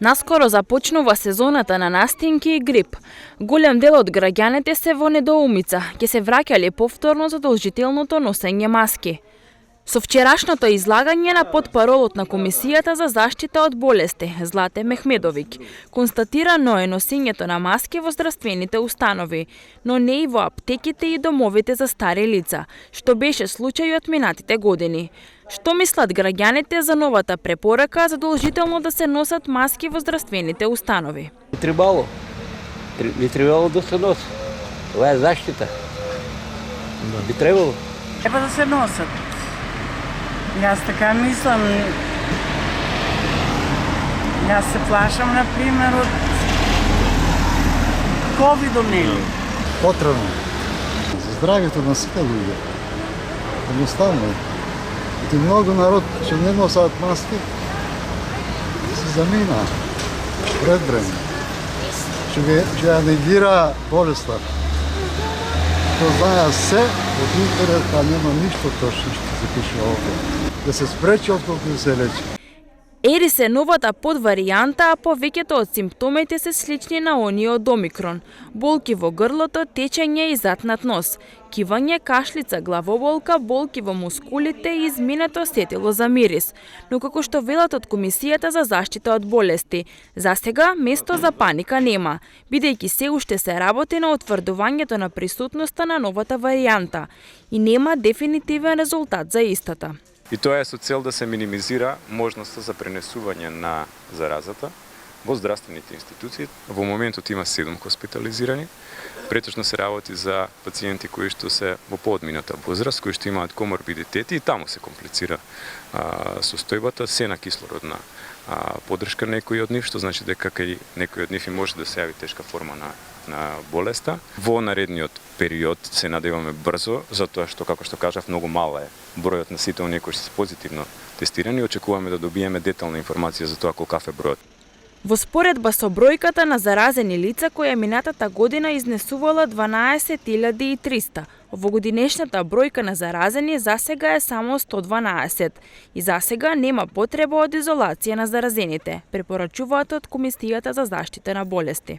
Наскоро започнува сезоната на настинки и грип. Голем дел од граѓаните се во недоумица, ќе се враќале повторно задолжителното носење маски. Со вчерашното излагање на потпаролот на Комисијата за заштита од болести Злате Мехмедовиќ констатирано е носењето на маски во здравствените установи, но не и во аптеките и домовите за стари лица, што беше случајот минатите години. Што мислат граѓаните за новата препорака задолжително да се носат маски во здравствените установи? Би требало да се носи. Това е заштита. Би требало. Треба да се носат. Јас така мислам. Јас се плашам, например, од ковидом, нели? Потребно. За здравјето на сите луѓе. Едноставно. И многу народ што не носат маски се замина пред време. Што ја негира болеста. Што знаја се од интернет, а нема ништо точно што се пише овде. Да се спречи отколку да се лечи. Ерис е новата подваријанта, а повеќето од симптомите се слични на оние од Омикрон. Болки во грлото, течење и затнат нос, кивање, кашлица, главоболка, болки во мускулите и изменето сетило за мирис. Но како што велат од Комисијата за заштита од болести, засега место за паника нема, бидејќи се уште се работи на утврдувањето на присутноста на новата варијанта и нема дефинитивен резултат за истата. И тоа е со цел да се минимизира можноста за пренесување на заразата во здравствените институции. Во моментот има 7 хоспитализирани. Претежно се работи за пациенти кои што се во поодмината возраст, кои што имаат коморбидитети и таму се комплицира состојбата, се на кислородна поддршка некои од нив, што значи дека кај некој од нив и може да се јави тешка форма на болеста. Во наредниот период се надеваме брзо, затоа што, како што кажав, многу мала е бројот на сите оние кои се позитивно тестирани. Очекуваме да добиеме детална информација за тоа колкав е бројот. Во споредба со бројката на заразени лица која минатата година изнесувала 12.300, овогодинешната бројка на заразени засега е само 112 и засега нема потреба од изолација на заразените, препорачуваат од Комисијата за заштита на болести.